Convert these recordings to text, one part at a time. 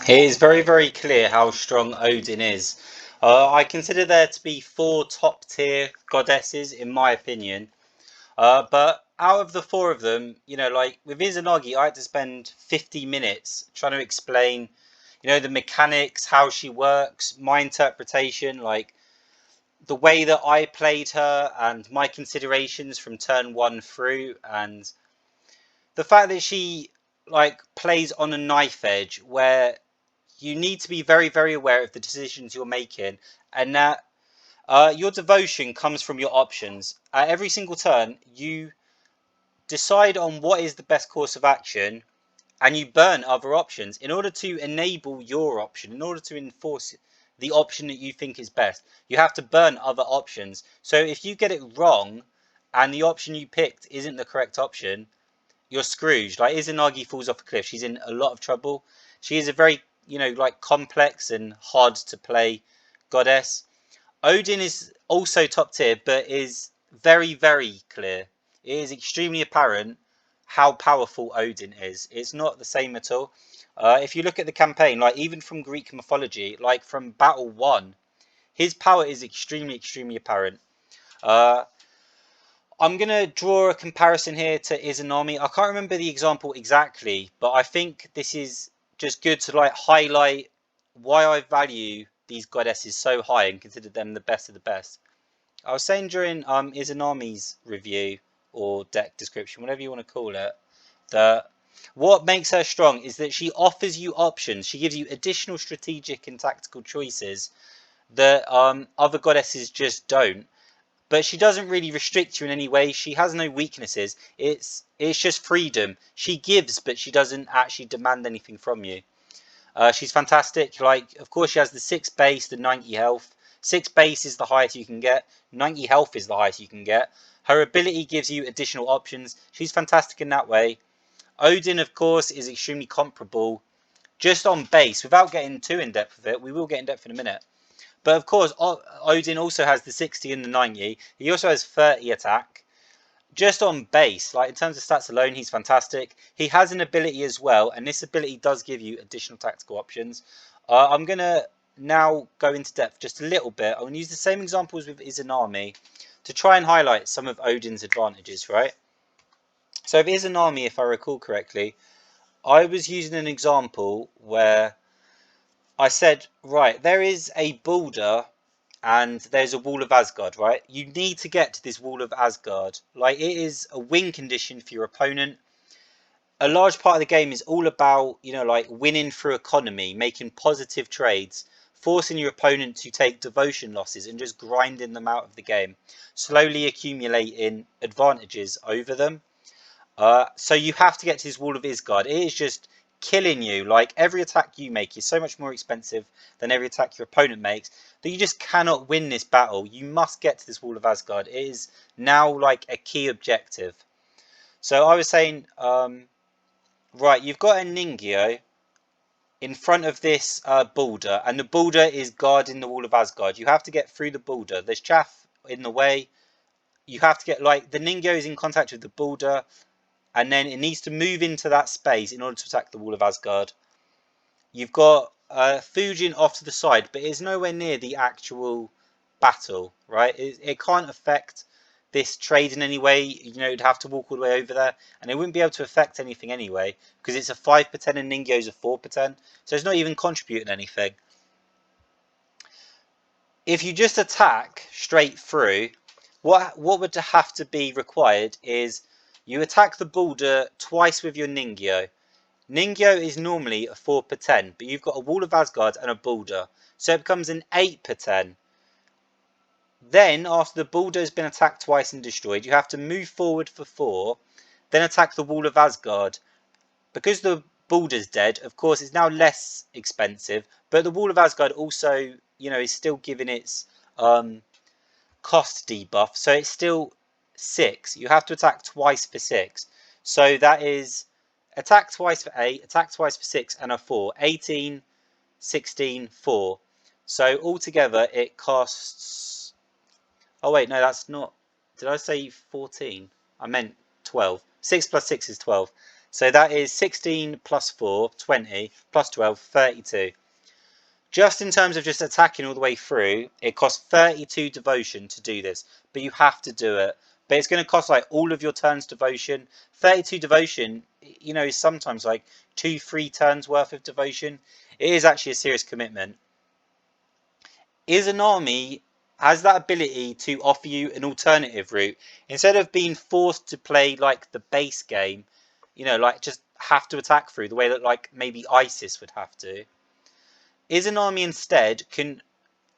It is very, very clear how strong Odin is. I consider there to be four top tier goddesses, in my opinion. But out of the four of them, like with Izanagi, I had to spend 50 minutes trying to explain, the mechanics, how she works, my interpretation, like the way that I played her, and my considerations from turn one through, and the fact that she like plays on a knife edge where you need to be very, very aware of the decisions you're making, and that your devotion comes from your options. At every single turn, you decide on what is the best course of action, and you burn other options in order to enable your option, in order to enforce the option that you think is best. You have to burn other options. So if you get it wrong, and the option you picked isn't the correct option, you're Scrooge. Like Izanagi falls off a cliff. She's in a lot of trouble. She is a very, like complex and hard to play goddess. Odin is also top tier, but is very, very clear. It is extremely apparent how powerful Odin is. It's not the same at all. If you look at the campaign, like even from Greek mythology, like from Battle 1, his power is extremely, extremely apparent. Uh, I'm going to draw a comparison here to Izanami. I can't remember the example exactly, but I think this is just good to like highlight why I value these goddesses so high and consider them the best of the best. I was saying during Izanami's review or deck description, whatever you want to call it, that what makes her strong is that she offers you options. She gives you additional strategic and tactical choices that other goddesses just don't, but she doesn't really restrict you in any way. She has no weaknesses. It's just freedom. She gives, but she doesn't actually demand anything from you. She's fantastic. Like, of course, she has the 6 base, the 90 health. 6 base is the highest you can get. 90 health is the highest you can get. Her ability gives you additional options. She's fantastic in that way. Odin, of course, is extremely comparable just on base. Without getting too in depth with it, we will get in depth in a minute. But of course, Odin also has the 60 and the 90. He also has 30 attack. Just on base, like in terms of stats alone, he's fantastic. He has an ability as well, and this ability does give you additional tactical options. I'm going to now go into depth just a little bit. I'm going to use the same examples with Izanami to try and highlight some of Odin's advantages, right? So with Izanami, if I recall correctly, I was using an example where I said, right, there is a boulder and there's a wall of Asgard, right? You need to get to this wall of Asgard. Like, it is a win condition for your opponent. A large part of the game is all about, like winning through economy, making positive trades, forcing your opponent to take devotion losses and just grinding them out of the game, slowly accumulating advantages over them. So you have to get to this wall of Asgard. It is just killing you. Like, every attack you make is so much more expensive than every attack your opponent makes that you just cannot win this battle. You must get to this wall of Asgard. It is now like a key objective. So I was saying, right, you've got a Ningyo in front of this boulder, and the boulder is guarding the wall of Asgard. You have to get through the boulder. There's chaff in the way. You have to get, like, the Ningyo is in contact with the boulder, and then it needs to move into that space in order to attack the wall of Asgard. You've got Fujin off to the side, but it's nowhere near the actual battle, right? It can't affect this trade in any way. It'd have to walk all the way over there, and it wouldn't be able to affect anything anyway, because it's a 5 per 10 and Ningyo's a 4 per 10, so it's not even contributing anything. If you just attack straight through, what would have to be required is you attack the boulder twice with your Ningyo. Ningyo is normally a 4 per 10, but you've got a wall of Asgard and a boulder, so it becomes an 8 per 10. Then, after the boulder has been attacked twice and destroyed, you have to move forward for 4, then attack the wall of Asgard. Because the boulder's dead, of course, it's now less expensive, but the wall of Asgard also, is still giving its cost debuff, so it's still 6. You have to attack twice for 6. So that is attack twice for 8, attack twice for 6, and a 4. 18, 16, 4. So altogether it costs... Oh wait, no, that's not... Did I say 14? I meant 12. 6 plus 6 is 12. So that is 16 plus 4, 20, plus 12, 32. Just in terms of just attacking all the way through, it costs 32 devotion to do this, but you have to do it. But it's going to cost like all of your turns devotion. 32 devotion, you know, is sometimes like 2-3 turns worth of devotion. It is actually a serious commitment. Izanami has that ability to offer you an alternative route. Instead of being forced to play like the base game, you know, like just have to attack through the way that like maybe Isis would have to. Izanami instead can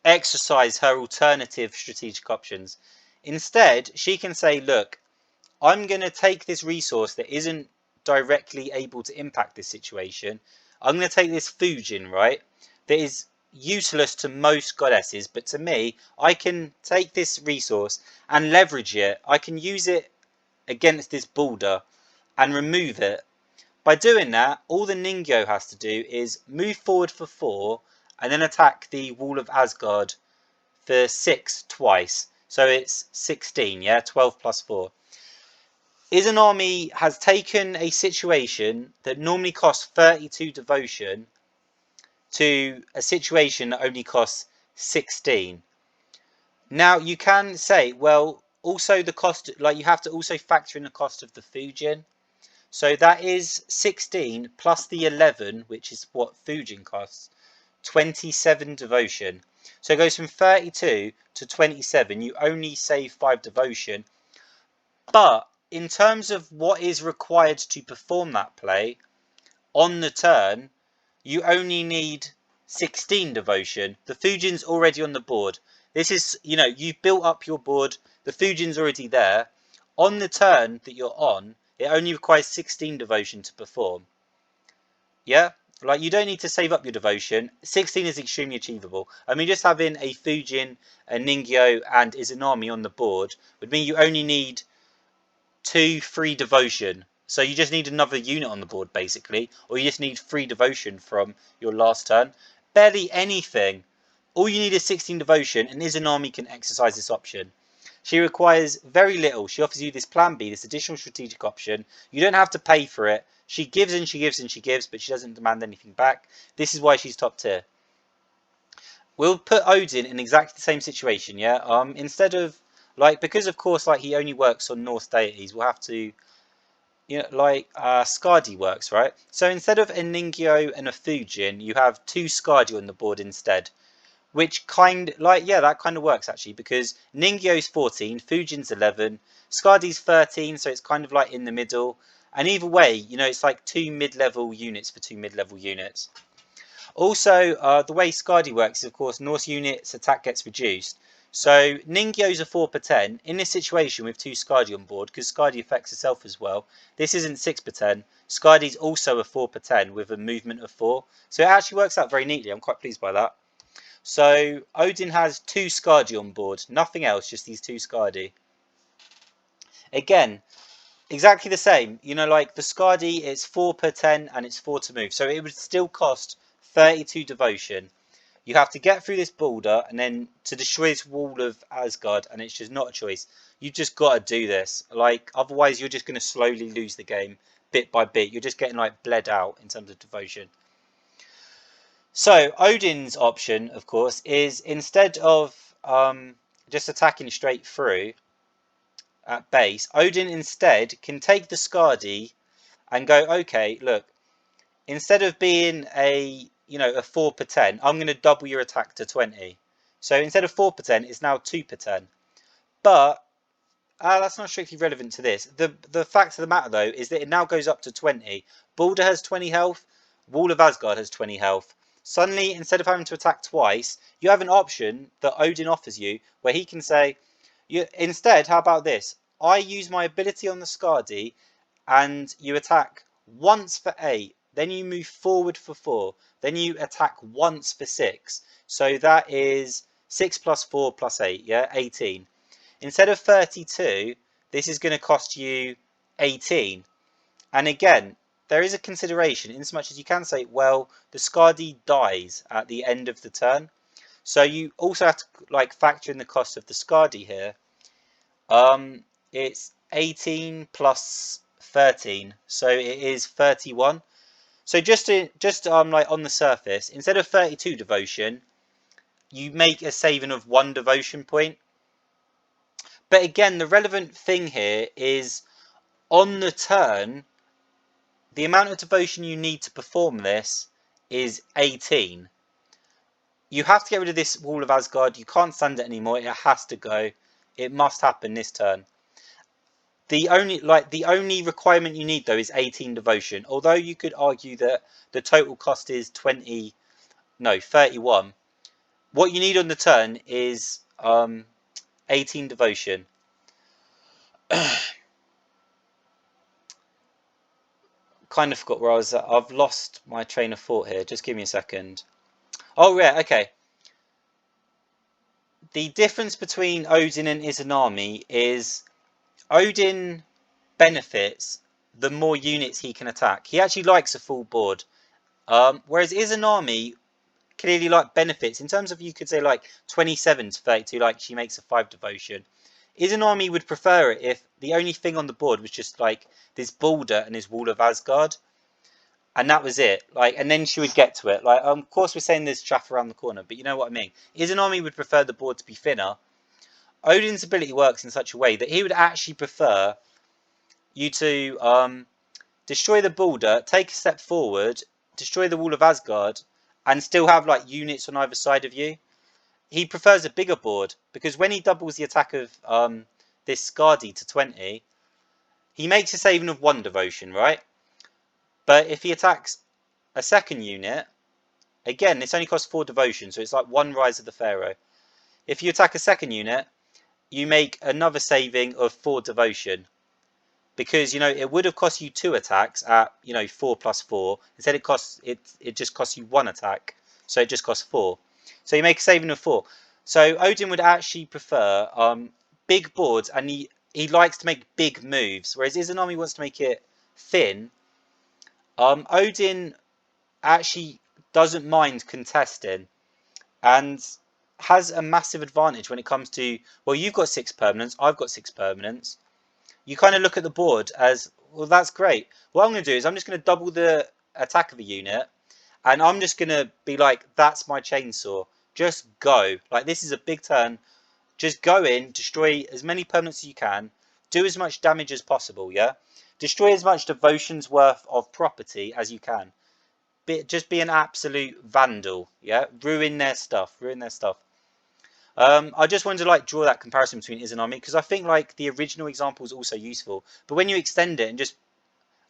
exercise her alternative strategic options. Instead, she can say, look, I'm going to take this resource that isn't directly able to impact this situation. I'm going to take this Fujin, right, that is useless to most goddesses, but to me, I can take this resource and leverage it. I can use it against this boulder and remove it. By doing that, all the Ningyo has to do is move forward for 4 and then attack the Wall of Asgard for 6 twice. So it's 16, yeah? 12 plus 4. Izanami has taken a situation that normally costs 32 devotion to a situation that only costs 16. Now, you can say, well, also the cost, like you have to also factor in the cost of the Fujin. So that is 16 plus the 11, which is what Fujin costs, 27 devotion. So it goes from 32 to 27. You only save 5 devotion. But in terms of what is required to perform that play, on the turn, you only need 16 devotion. The Fujin's already on the board. This is, you know, you've built up your board. The Fujin's already there. On the turn that you're on, it only requires 16 devotion to perform. Yeah? Like, you don't need to save up your devotion. 16 is extremely achievable. I mean, just having a Fujin, a Ningyo, and Izanami on the board would mean you only need 2-3 devotion. So you just need another unit on the board, basically. Or you just need 3 devotion from your last turn. Barely anything. All you need is 16 devotion, and Izanami can exercise this option. She requires very little. She offers you this plan B, this additional strategic option. You don't have to pay for it. She gives and she gives and she gives, but she doesn't demand anything back. This is why she's top tier. We'll put Odin in exactly the same situation, yeah? Instead of, like, because of course, like, he only works on Norse deities, we'll have to, you know, like, Skadi works, right? So instead of a Ningyo and a Fujin, you have 2 Skadi on the board instead. Which kind, like, yeah, that kind of works actually, because Ningyo's 14, Fujin's 11, Skadi's 13, so it's kind of like in the middle. And either way, you know, it's like 2 mid-level units for 2 mid-level units. Also, the way Skadi works is, of course, Norse units attack gets reduced. So Ningyo's a 4 per 10. In this situation with 2 Skadi on board, because Skadi affects herself as well, this isn't 6 per 10. Skadi's also a 4 per 10 with a movement of 4. So it actually works out very neatly. I'm quite pleased by that. So Odin has 2 Skadi on board, nothing else, just these 2 Skadi. Again, exactly the same. You know, like the Skadi, it's 4 per 10 and it's 4 to move. So it would still cost 32 devotion. You have to get through this boulder and then to destroy this wall of Asgard, and it's just not a choice. You've just got to do this. Like, otherwise you're just going to slowly lose the game bit by bit. You're just getting like bled out in terms of devotion. So Odin's option, of course, is instead of just attacking straight through at base, Odin instead can take the Skadi and go, okay, look, instead of being a, you know, a 4 per 10, I'm going to double your attack to 20. So instead of 4 per 10, it's now 2 per 10. But that's not strictly relevant to this. The fact of the matter, though, is that it now goes up to 20. Balder has 20 health. Wall of Asgard has 20 health. Suddenly, instead of having to attack twice, you have an option that Odin offers you where he can say, instead, how about this? I use my ability on the Skadi and you attack once for 8. Then you move forward for 4. Then you attack once for 6. So that is 6 plus 4 plus 8, yeah? 18. Instead of 32, this is going to cost you 18. And again, there is a consideration in as much as you can say, well, the Skadi dies at the end of the turn. So you also have to like factor in the cost of the Skadi here. It's 18 plus 13, so it is 31. So just like on the surface, instead of 32 devotion, you make a saving of 1 devotion point. But again, the relevant thing here is on the turn, the amount of devotion you need to perform this is 18. You have to get rid of this Wall of Asgard. You can't stand it anymore. It has to go. It must happen this turn. The only requirement you need though is 18 devotion. Although you could argue that the total cost is 31. What you need on the turn is 18 devotion. Kind of forgot where I was at. I've lost my train of thought here. Just give me a second. Oh yeah, okay. The difference between Odin and Izanami is Odin benefits the more units he can attack. He actually likes a full board. Whereas Izanami clearly like benefits in terms of, you could say, like 27 to 32, like she makes a 5 devotion. Izanami would prefer it if the only thing on the board was just like this Balder and his Wall of Asgard, and that was it. Like, and then she would get to it. Like, of course we're saying there's chaff around the corner, but you know what I mean. Izanami would prefer the board to be thinner. Odin's ability works in such a way that he would actually prefer you to destroy the Balder, take a step forward, destroy the Wall of Asgard, and still have like units on either side of you. He prefers a bigger board because when he doubles the attack of this Skadi to 20, he makes a saving of 1 devotion, right? But if he attacks a second unit, again, this only costs 4 devotion, so it's like 1 Rise of the Pharaoh. If you attack a second unit, you make another saving of 4 devotion. Because, you know, it would have cost you 2 attacks at, 4 plus 4. Instead it just costs you 1 attack. So it just costs 4. So you make a saving of 4. So Odin would actually prefer big boards, and he likes to make big moves. Whereas Izanami wants to make it thin. Odin actually doesn't mind contesting and has a massive advantage when it comes to, well, you've got 6 permanents, I've got 6 permanents. You kind of look at the board as, well, that's great. What I'm going to do is I'm just going to double the attack of a unit, and I'm just going to be like, that's my chainsaw. Just go. Like, this is a big turn. Just go in, destroy as many permanents as you can, do as much damage as possible, yeah? Destroy as much devotion's worth of property as you can. Just be an absolute vandal, yeah? Ruin their stuff. I just wanted to like draw that comparison between Izanami because I think like the original example is also useful, but when you extend it and just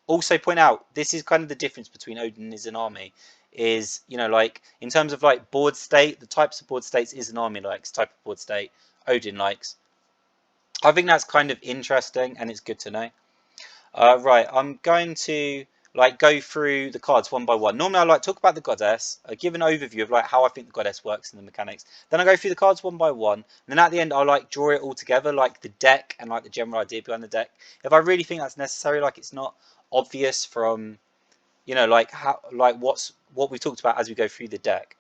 also point out this is kind of the difference between Odin and Izanami is, like in terms of like board state, the types of board states Izanami likes, type of board state Odin likes. I think that's kind of interesting and it's good to know. Right, I'm going to like go through the cards one by one. Normally I like to talk about the goddess, give an overview of like how I think the goddess works and the mechanics. Then I go through the cards one by one, and then at the end I like draw it all together, like the deck and like the general idea behind the deck. If I really think that's necessary, like it's not obvious from, like what we talked about as we go through the deck.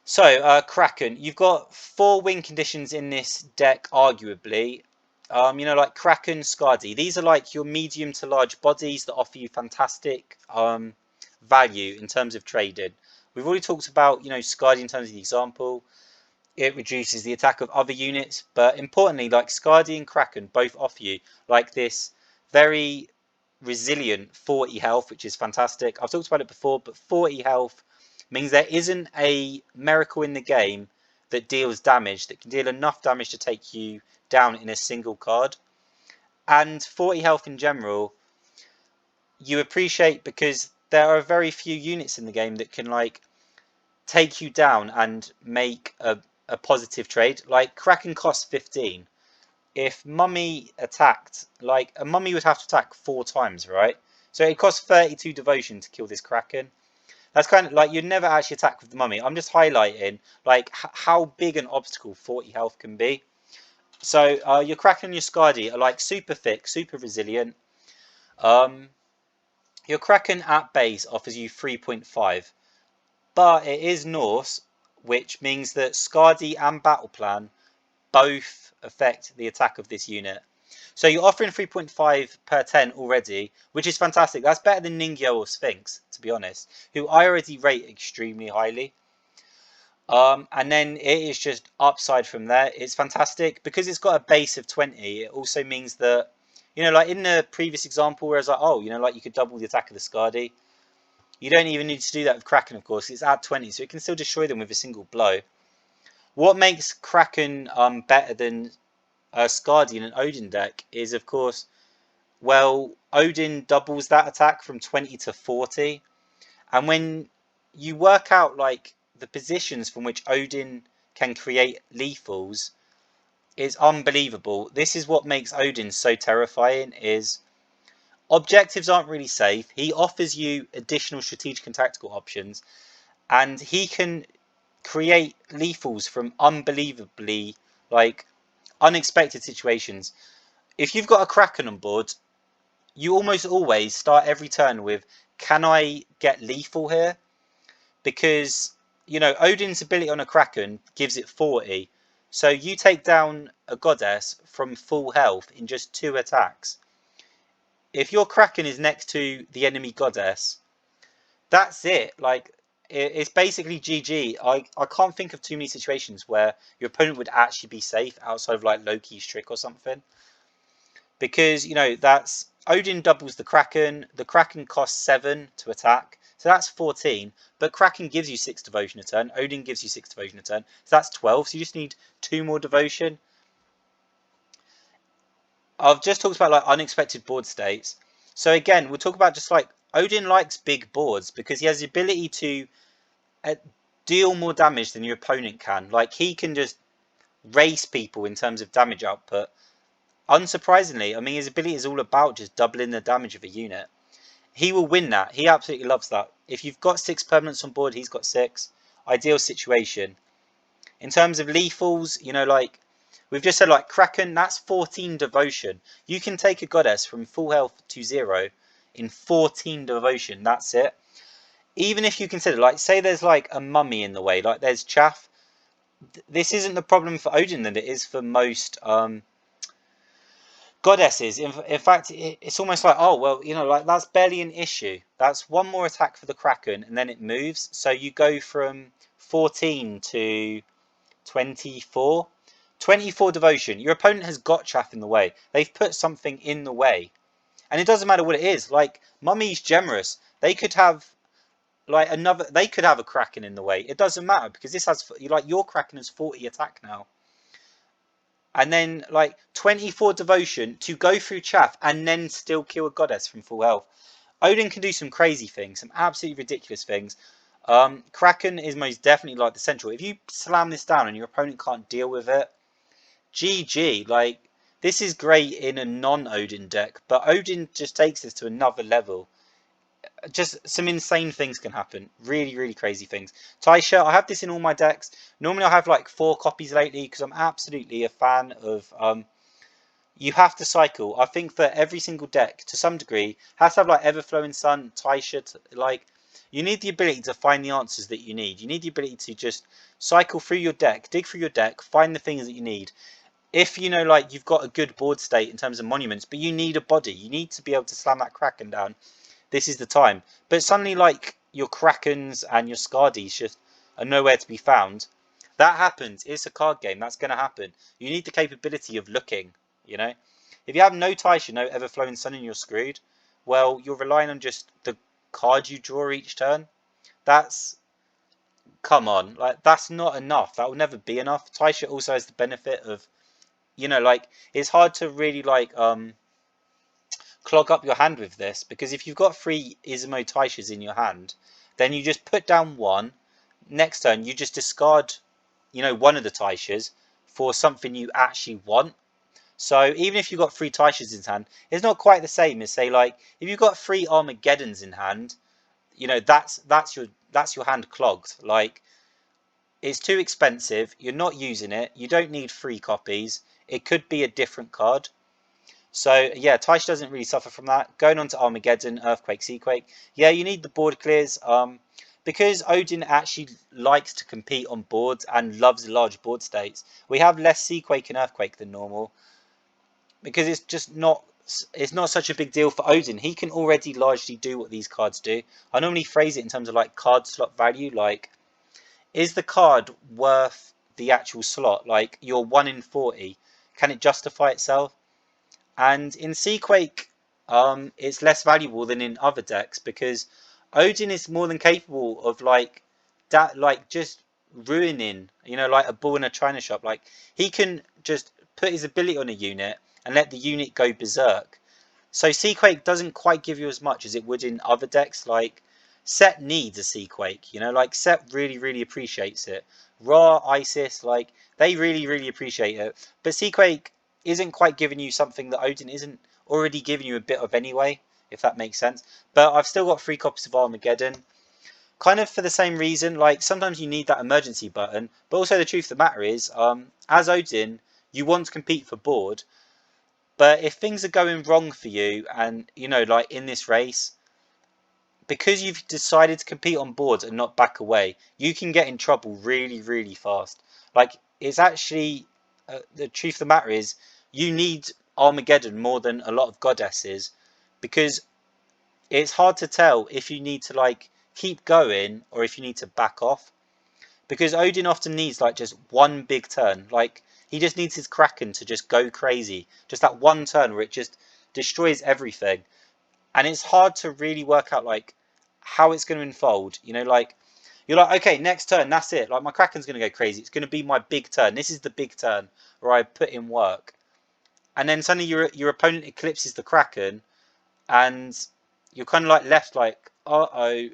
So Kraken, you've got 4 win conditions in this deck, arguably. Like Kraken, Skadi. These are like your medium to large bodies that offer you fantastic value in terms of trading. We've already talked about, Skadi in terms of the example. It reduces the attack of other units, but importantly, like Skadi and Kraken both offer you like this very resilient 40 health, which is fantastic. I've talked about it before, but 40 health means there isn't a miracle in the game that deals damage, that can deal enough damage to take you down in a single card. And 40 health in general you appreciate because there are very few units in the game that can like take you down and make a positive trade. Like Kraken costs 15. If Mummy attacked, like a Mummy would have to attack 4 times, right? So it costs 32 devotion to kill this Kraken. That's kind of like you'd never actually attack with the Mummy. I'm just highlighting like how big an obstacle 40 health can be. So your Kraken and your Skadi are like super thick, super resilient. Your Kraken at base offers you 3.5, but it is Norse, which means that Skadi and Battle Plan both affect the attack of this unit. So you're offering 3.5 per 10 already, which is fantastic. That's better than Ningyo or Sphinx, to be honest, who I already rate extremely highly. And then it is just upside from there. It's fantastic because it's got a base of 20. It also means that, like in the previous example, where I was like, oh, like you could double the attack of the Skadi. You don't even need to do that with Kraken, of course. It's at 20, so it can still destroy them with a single blow. What makes Kraken better than Skadi in an Odin deck is, of course, well, Odin doubles that attack from 20 to 40. And when you work out like the positions from which Odin can create lethals, it's unbelievable. This is what makes Odin so terrifying, is objectives aren't really safe. He offers you additional strategic and tactical options, and he can create lethals from unbelievably like unexpected situations. If you've got a Kraken on board, you almost always start every turn with, can I get lethal here? Because, Odin's ability on a Kraken gives it 40. So you take down a goddess from full health in just 2 attacks. If your Kraken is next to the enemy goddess, that's it. Like, it's basically GG. I can't think of too many situations where your opponent would actually be safe outside of like Loki's trick or something. Because, that's Odin doubles the Kraken. The Kraken costs 7 to attack. So that's 14. But Kraken gives you 6 devotion a turn. Odin gives you 6 devotion a turn. So that's 12. So you just need 2 more devotion. I've just talked about like unexpected board states. So again, we'll talk about just like Odin likes big boards because he has the ability to deal more damage than your opponent can. Like he can just race people in terms of damage output. Unsurprisingly, I mean, his ability is all about just doubling the damage of a unit. He will win that. He absolutely loves that. If you've got 6 permanents on board, he's got 6. Ideal situation. In terms of lethals, like we've just said, like Kraken, that's 14 devotion. You can take a goddess from full health to 0 in 14 devotion. That's it. Even if you consider, like, say there's like a mummy in the way, like there's chaff. This isn't the problem for Odin that it is for most goddesses. In fact, it's almost like, oh, well, like that's barely an issue. That's 1 more attack for the Kraken, and then it moves. So you go from 14 to 24. 24 devotion. Your opponent has got chaff in the way. They've put something in the way. And it doesn't matter what it is. Like, Mummy's generous. They could have, like, they could have a Kraken in the way. It doesn't matter, because this has, like, your Kraken has 40 attack now. And then, like, 24 devotion to go through chaff and then still kill a goddess from full health. Odin can do some crazy things, some absolutely ridiculous things. Kraken is most definitely like the central. If you slam this down and your opponent can't deal with it, GG. Like, this is great in a non-Odin deck, but Odin just takes this to another level. Just some insane things can happen. Really, really crazy things. Taisha, I have this in all my decks. Normally I have like 4 copies lately because I'm absolutely a fan of you have to cycle. I think that every single deck, to some degree, has to have like Everflowing Sun, Taisha, like you need the ability to find the answers that you need. You need the ability to just cycle through your deck, dig through your deck, find the things that you need. If like you've got a good board state in terms of monuments, but you need a body, you need to be able to slam that Kraken down. This is the time. But suddenly, like your Krakens and your Skadis just are nowhere to be found. That happens. It's a card game. That's going to happen. You need the capability of looking. If you have no Taisha, no Everflowing Sun, and you're screwed. Well, you're relying on just the card you draw each turn. Come on, like that's not enough. That will never be enough. Taisha also has the benefit of, like it's hard to really like clog up your hand with this, because if you've got 3 Izumo Taishas in your hand, then you just put down 1. Next turn, you just discard, one of the Taishas for something you actually want. So even if you've got 3 Taishas in hand, it's not quite the same as, say, like if you've got 3 Armageddons in hand, that's your hand clogged. Like, it's too expensive. You're not using it. You don't need 3 copies. It could be a different card. So yeah, Taisha doesn't really suffer from that. Going on to Armageddon, Earthquake, Seaquake. Yeah, you need the board clears. Because Odin actually likes to compete on boards and loves large board states, we have less Seaquake and Earthquake than normal. because it's not such a big deal for Odin. He can already largely do what these cards do. I normally phrase it in terms of like card slot value, like is the card worth the actual slot? Like you're 1 in 40, can it justify itself? And in Seaquake, it's less valuable than in other decks because Odin is more than capable of like that, like just ruining, like a bull in a china shop. Like he can just put his ability on a unit and let the unit go berserk. So Seaquake doesn't quite give you as much as it would in other decks. Like Set needs a Seaquake, like Set really, really appreciates it. Ra, Isis, like they really, really appreciate it. But Seaquake isn't quite giving you something that Odin isn't already giving you a bit of anyway, if that makes sense. But I've still got 3 copies of Armageddon. Kind of for the same reason, like sometimes you need that emergency button, but also the truth of the matter is, as Odin, you want to compete for board, but if things are going wrong for you and, like in this race, because you've decided to compete on boards and not back away, you can get in trouble really, really fast. Like, it's actually, the truth of the matter is, you need Armageddon more than a lot of goddesses, because it's hard to tell if you need to, like, keep going or if you need to back off. Because Odin often needs, like, just one big turn. Like, he just needs his Kraken to just go crazy. Just that one turn where it just destroys everything. And it's hard to really work out like how it's going to unfold. Like you're like, okay, next turn, that's it. Like my Kraken's going to go crazy. It's going to be my big turn. This is the big turn where I put in work. And then suddenly your opponent eclipses the Kraken, and you're kind of like left like, I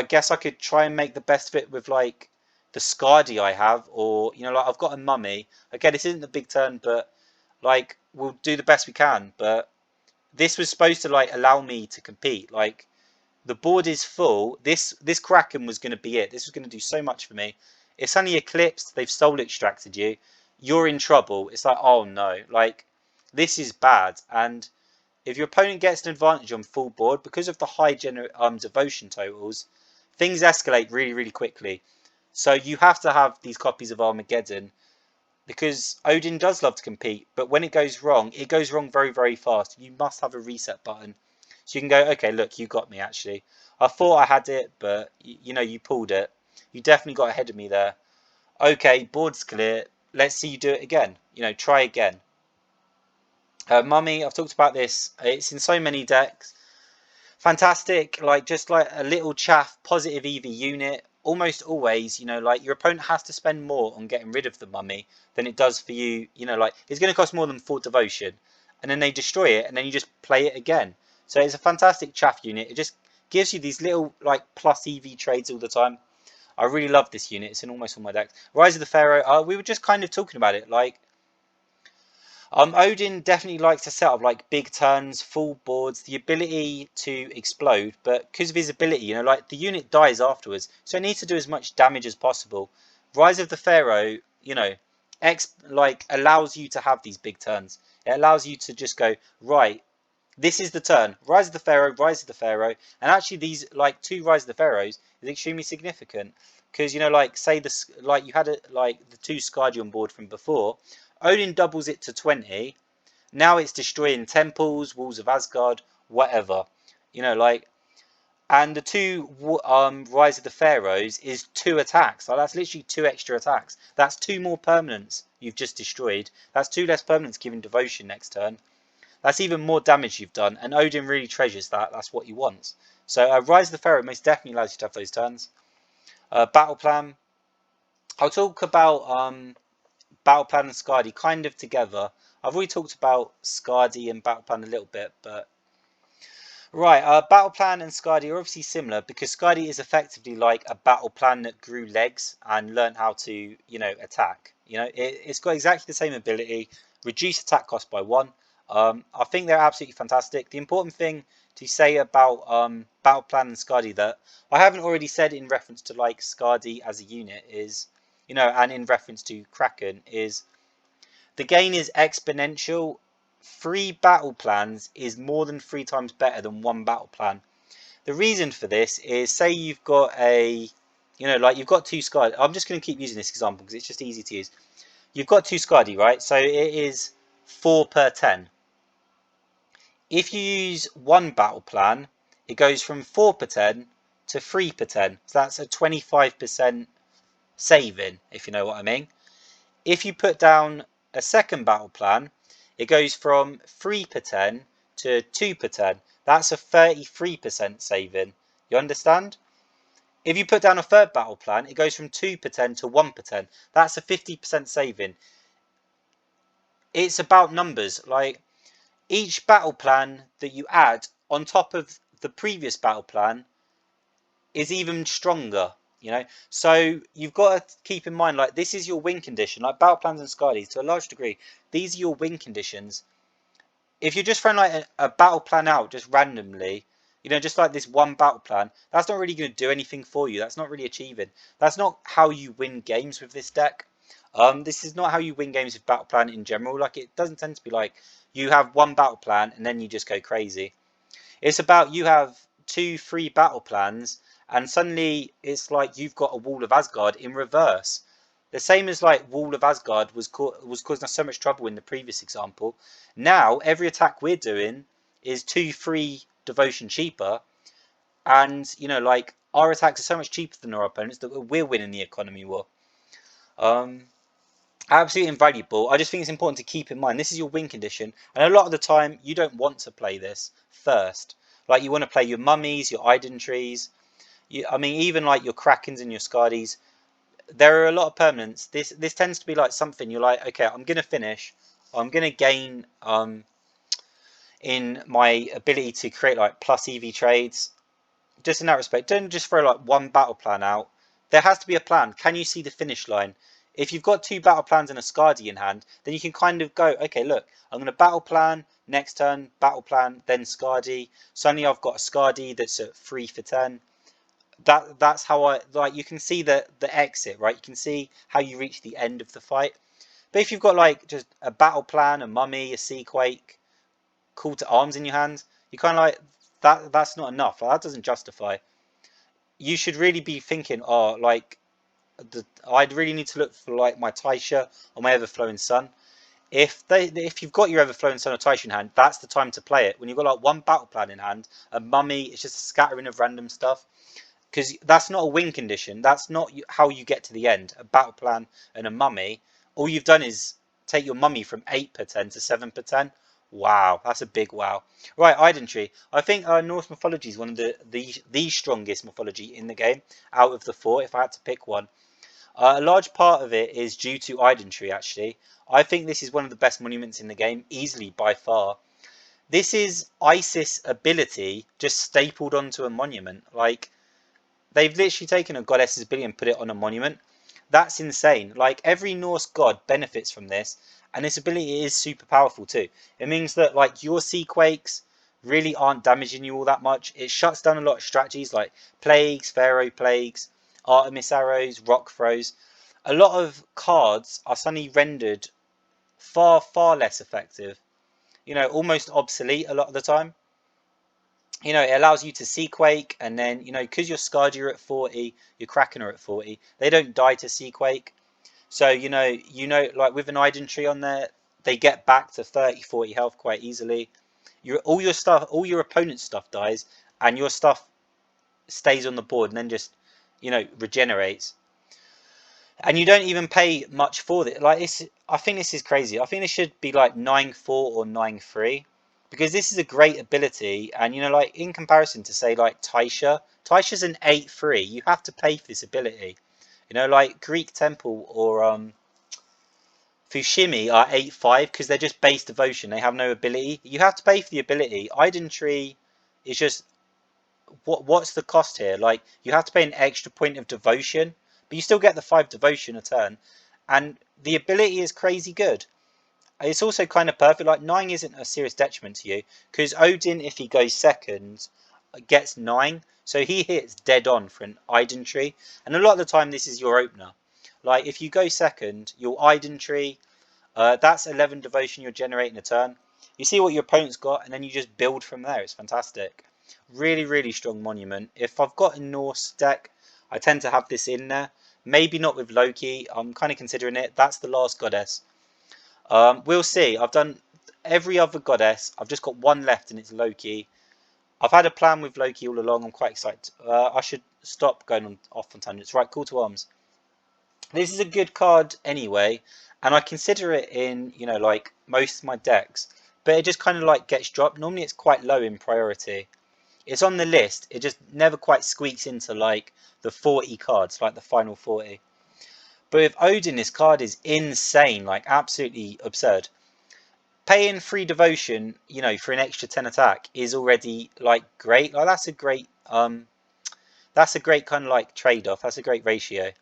guess I could try and make the best of it with like the Skadi I have, or like I've got a mummy. Okay, this isn't the big turn, but like we'll do the best we can. But this was supposed to like allow me to compete. Like the board is full. This Kraken was going to be it. This was going to do so much for me. It's suddenly eclipsed. They've soul extracted you. You're in trouble. It's like, oh no, like this is bad. And if your opponent gets an advantage on full board because of the high devotion totals, things escalate really, really quickly. So you have to have these copies of Armageddon, because Odin does love to compete, but when it goes wrong very, very fast. You must have a reset button. So you can go, okay, look, you got me actually. I thought I had it, but you pulled it. You definitely got ahead of me there. Okay, board's clear. Let's see you do it again. Try again. Mummy, I've talked about this. It's in so many decks. Fantastic, like just like a little chaff, positive EV unit. Almost always, like your opponent has to spend more on getting rid of the mummy than it does for you. Like it's going to cost more than 4 devotion, and then they destroy it, and then you just play it again. So it's a fantastic chaff unit. It just gives you these little like plus EV trades all the time. I really love this unit. It's in almost all my decks. Rise of the Pharaoh. We were just kind of talking about it, like. Odin definitely likes to set up like big turns, full boards, the ability to explode, but because of his ability, like the unit dies afterwards, so it needs to do as much damage as possible. Rise of the Pharaoh, like allows you to have these big turns. It allows you to just go, right, this is the turn. Rise of the Pharaoh, Rise of the Pharaoh, and actually these like 2 Rise of the Pharaohs is extremely significant because like say this, like you had like the 2 Skadi on board from before. Odin doubles it to 20. Now it's destroying temples, walls of Asgard, whatever. Like, and the 2 Rise of the Pharaohs is 2 attacks. Like that's literally 2 extra attacks. That's 2 more permanents you've just destroyed. That's 2 less permanents giving devotion next turn. That's even more damage you've done, and Odin really treasures that. That's what he wants. So Rise of the Pharaoh most definitely allows you to have those turns. Battle plan. I'll talk about Battle Plan and Skadi kind of together. I've already talked about Skadi and Battle Plan a little bit, but right, Battle Plan and Skadi are obviously similar because Skadi is effectively like a Battle Plan that grew legs and learned how to, attack. It's got exactly the same ability, reduce attack cost by 1. I think they're absolutely fantastic. The important thing to say about Battle Plan and Skadi that I haven't already said in reference to like Skadi as a unit is, and in reference to Kraken is the gain is exponential. 3 battle plans is more than 3 times better than 1 battle plan. The reason for this is say you've got a, like you've got 2 Skadi. I'm just going to keep using this example because it's just easy to use. You've got 2 Skadi, right? So it is 4 per 10. If you use one battle plan, it goes from 4 per 10 to 3 per 10. So that's a 25% saving, if you know what I mean. If you put down a second battle plan, it goes from 3 per 10 to 2 per 10. That's a 33% saving. You understand? If you put down a third battle plan, it goes from 2 per 10 to 1 per 10. That's a 50% saving. It's about numbers. Like, each battle plan that you add on top of the previous battle plan is even stronger, you know. So you've got to keep in mind, like, this is your win condition. Like battle plans and Skadi, to a large degree, these are your win conditions. If you're just throwing like a battle plan out just randomly, you know, just like this one battle plan, that's not really going to do anything for you. That's not really achieving. That's not how you win games with this deck. This is not how you win games with battle plan in general. Like, it doesn't tend to be like you have one battle plan and then you just go crazy. It's about you have 2, 3 battle plans, and suddenly it's like you've got a Wall of Asgard in reverse. The same as like Wall of Asgard was causing us so much trouble in the previous example. Now every attack we're doing is 2, 3 devotion cheaper, and you know, like, our attacks are so much cheaper than our opponents that we're winning the economy war. Um, Absolutely invaluable. I just think it's important to keep in mind this is your win condition, and a lot of the time you don't want to play this first. Like, you want to play your mummies, your Idun trees. I mean, even like your Krakens and your Skadis. There are a lot of permanents. This tends to be like something you're like, okay, I'm gonna finish. I'm gonna gain in my ability to create like plus EV trades. Just in that respect, don't just throw like one battle plan out. There has to be a plan. Can you see the finish line? If you've got 2 battle plans and a Skadi in hand, then you can kind of go, okay, look, I'm going to battle plan, next turn, battle plan, then Skadi. Suddenly I've got a Skadi that's at 3 for 10. That's how I, like, you can see the exit, right? You can see how you reach the end of the fight. But if you've got like just a battle plan, a mummy, a Seaquake, call to arms in your hand, you kind of like, that's not enough. That doesn't justify. You should really be thinking, oh, like, I'd really need to look for like my Taisha or my Everflowing Sun. If you've got your Everflowing Sun or Taisha in hand, that's the time to play it. When you've got like one battle plan in hand, a mummy, it's just a scattering of random stuff. Because that's not a win condition. That's not how you get to the end. A battle plan and a mummy. All you've done is take your mummy from 8 per 10 to 7 per 10. Wow, that's a big wow. Right, Idun tree. I think Norse mythology is one of the strongest mythology in the game out of the 4. If I had to pick one, a large part of it is due to Idun tree. Actually, I think this is one of the best monuments in the game, easily by far. This is Isis ability just stapled onto a monument. Like, they've literally taken a goddess's ability and put it on a monument. That's insane. Like, every Norse god benefits from this, and this ability is super powerful too. It means that like your Seaquakes really aren't damaging you all that much. It shuts down a lot of strategies like plagues, Pharaoh plagues, Artemis arrows, rock throws. A lot of cards are suddenly rendered far, far less effective. You know, almost obsolete a lot of the time. You know, it allows you to Seaquake, and then, you know, because your Skadi are at 40, your Kraken are at 40, they don't die to Seaquake. So, like with an Idun tree on there, they get back to 30, 40 health quite easily. All your stuff, all your opponent's stuff dies, and your stuff stays on the board and then just, regenerates. And you don't even pay much for it. Like, I think this is crazy. I think this should be like 9-4 or 9-3, because this is a great ability. And like, in comparison to say like Taisha's an 8-3. You have to pay for this ability. Like Greek Temple or Fushimi are 8-5 because they're just base devotion. They have no ability. You have to pay for the ability. Idun Tree is just, what's the cost here? Like, you have to pay an extra point of devotion, but you still get the 5 devotion a turn, and the ability is crazy good. It's also kind of perfect. Like, 9 isn't a serious detriment to you, because Odin, if he goes second, gets 9, so he hits dead on for an Idun tree. And a lot of the time this is your opener. Like, if you go second, your Idun tree, that's 11 devotion you're generating a turn. You see what your opponent's got, and then you just build from there. It's fantastic. Really, really strong monument. If I've got a Norse deck, I tend to have this in there. Maybe not with Loki. I'm kind of considering it. That's the last goddess. We'll see. I've done every other goddess. I've just got one left, and it's Loki. I've had a plan with Loki all along. I'm quite excited. I should stop going off on tangents. Right, call to arms. This is a good card anyway, and I consider it in, like most of my decks, but it just kind of like gets dropped. Normally it's quite low in priority. It's on the list, it just never quite squeaks into like the 40 cards, like the final 40. But with Odin, this card is insane, like absolutely absurd. Paying 3 devotion, for an extra 10 attack is already like great. Like that's a great kind of like trade-off. That's a great ratio.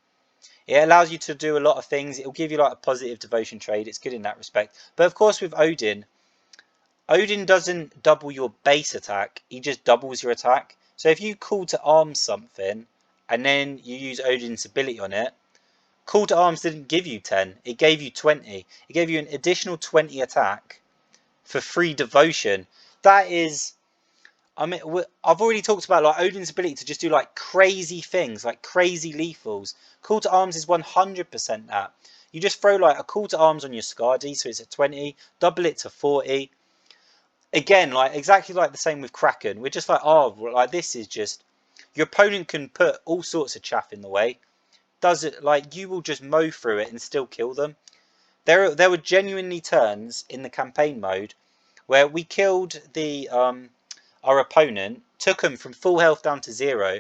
It allows you to do a lot of things. It'll give you like a positive devotion trade. It's good in that respect. But of course with Odin doesn't double your base attack. He just doubles your attack. So if you call to arms something and then you use Odin's ability on it, call to arms didn't give you 10. It gave you 20. It gave you an additional 20 attack for 3 devotion. That is... I mean, I've already talked about like Odin's ability to just do like crazy things, like crazy lethals. Call to arms is 100% that. You just throw like a call to arms on your Skadi, so it's at 20, double it to 40. Again, like exactly like the same with Kraken. We're just like, oh, like this is just... Your opponent can put all sorts of chaff in the way. Does it like you will just mow through it and still kill them. There were genuinely turns in the campaign mode where we killed the our opponent, took him from full health down to 0,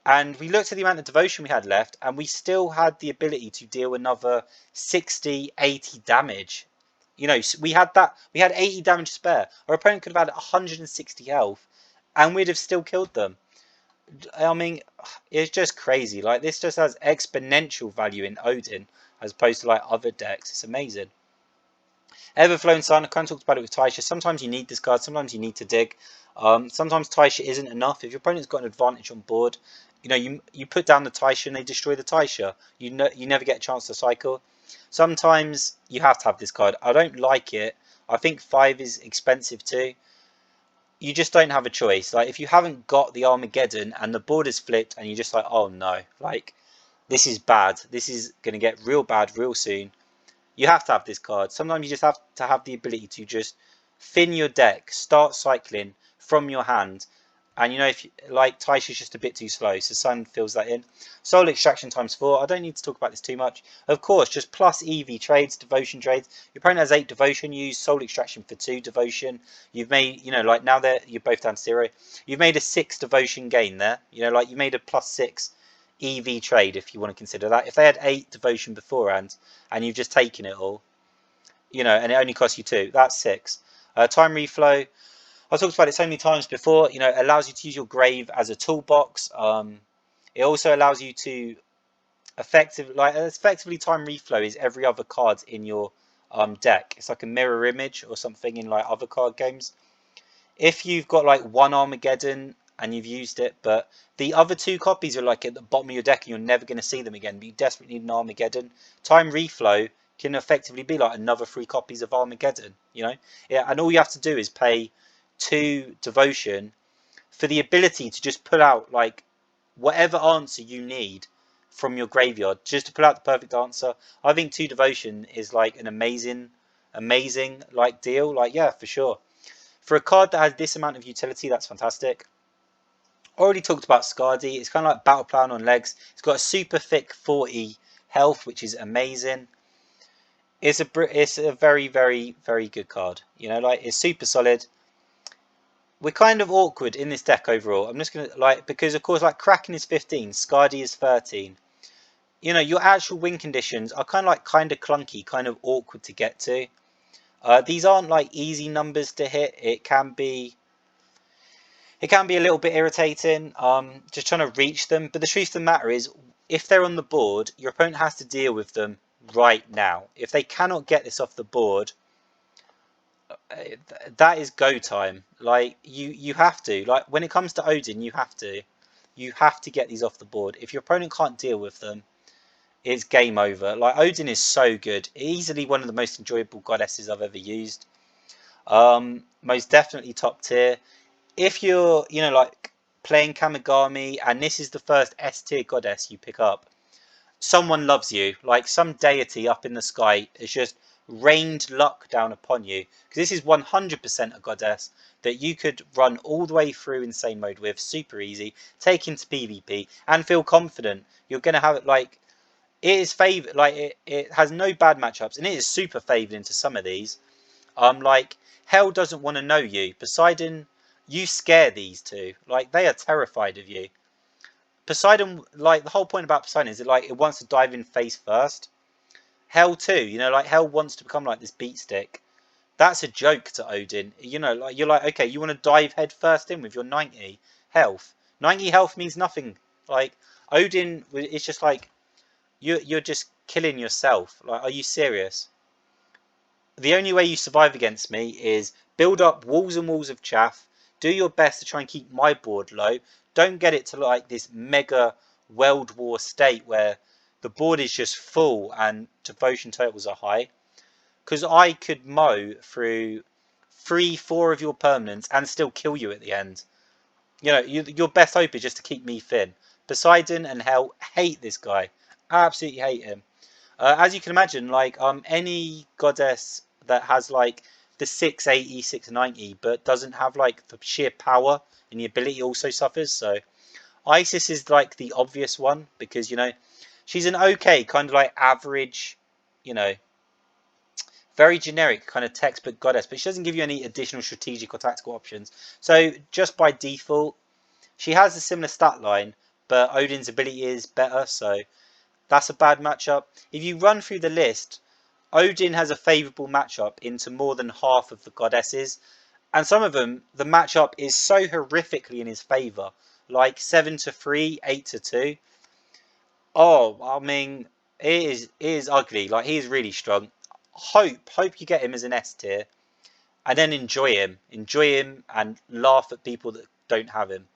and we looked at the amount of devotion we had left, and we still had the ability to deal another 60, 80 damage. We had 80 damage spare. Our opponent could have had 160 health, and we'd have still killed them. I mean, it's just crazy. Like, this just has exponential value in Odin, as opposed to like other decks. It's amazing. Everflowing Sun, I kind of talked about it with Taisha. Sometimes you need this card, sometimes you need to dig. Sometimes Taisha isn't enough. If your opponent's got an advantage on board, you put down the Taisha and they destroy the Taisha. You never get a chance to cycle. Sometimes you have to have this card. I don't like it. I think 5 is expensive too. You just don't have a choice. Like, if you haven't got the Armageddon and the board is flipped and you're just like, oh no, like, this is bad. This is going to get real bad real soon. You have to have this card. Sometimes you just have to have the ability to just thin your deck, start cycling from your hand. And if like Taisha's just a bit too slow, so Sun fills that in. Soul extraction times 4. I don't need to talk about this too much. Of course, just plus EV trades, devotion trades. Your opponent has 8 devotion. You use soul extraction for 2 devotion. You've made, like now you're both down to 0. You've made a 6 devotion gain there. Like you made a plus 6 EV trade, if you want to consider that. If they had 8 devotion beforehand and you've just taken it all, and it only costs you 2, that's 6. Time reflow, I've talked about it so many times before. It allows you to use your grave as a toolbox. It also allows you to effectively time reflow is every other card in your deck. It's like a mirror image or something in like other card games. If you've got like one Armageddon and you've used it, but the other 2 copies are like at the bottom of your deck and you're never going to see them again, but you desperately need an Armageddon, time reflow can effectively be like another 3 copies of Armageddon. Yeah, and all you have to do is pay 2 devotion for the ability to just pull out like whatever answer you need from your graveyard, just to pull out the perfect answer. I think 2 devotion is like an amazing like deal. Like, yeah, for sure. For a card that has this amount of utility, that's fantastic. Already talked about Skadi. It's kind of like battle plan on legs. It's got a super thick 40 health, which is amazing. It's a very, very, very good card. Like, it's super solid. We're kind of awkward in this deck overall. I'm just going to, because of course, like, Kraken is 15, Skadi is 13. Your actual win conditions are kind of clunky, kind of awkward to get to. These aren't like easy numbers to hit. It can be a little bit irritating, just trying to reach them. But the truth of the matter is, if they're on the board, your opponent has to deal with them right now. If they cannot get this off the board, that is go time. Like, you have to, like, when it comes to Odin, you have to get these off the board. If your opponent can't deal with them, it's game over. Like, Odin is so good, easily one of the most enjoyable goddesses I've ever used. Most definitely top tier. If you're like playing Kamigami and this is the first S tier goddess you pick up, someone loves you. Like, some deity up in the sky is just rained luck down upon you. Because this is 100% a goddess that you could run all the way through insane mode with, super easy, take into PvP, and feel confident. You're going to have it like, it is favored, like it has no bad matchups, and it is super favored into some of these. Like hell doesn't want to know you. Poseidon, you scare these two. Like they are terrified of you. Poseidon, like the whole point about Poseidon is that like it wants to dive in face first. Hell too, you know, like hell wants to become like this beat stick. That's a joke to Odin. You know, like you're like, okay, you want to dive head first in with your 90 health. 90 health means nothing. Like Odin, it's just like you're just killing yourself. Like, are you serious? The only way you survive against me is build up walls and walls of chaff. Do your best to try and keep my board low. Don't get it to like this mega world war state where the board is just full and devotion totals are high. Because I could mow through 3, 4 of your permanents and still kill you at the end. You know, your best hope is just to keep me thin. Poseidon and Hell hate this guy. Absolutely hate him. As you can imagine, like any goddess that has like the 680, 690, but doesn't have like the sheer power and the ability also suffers. So Isis is like the obvious one because, you know, she's an okay kind of like average, you know, very generic kind of textbook goddess, but she doesn't give you any additional strategic or tactical options. So just by default, she has a similar stat line, but Odin's ability is better, so that's a bad matchup. If you run through the list, Odin has a favourable matchup into more than half of the goddesses, and some of them, the matchup is so horrifically in his favour, like 7-3, 8-2. Oh, I mean, it is ugly. Like he is really strong. Hope you get him as an S tier, and then enjoy him, and laugh at people that don't have him.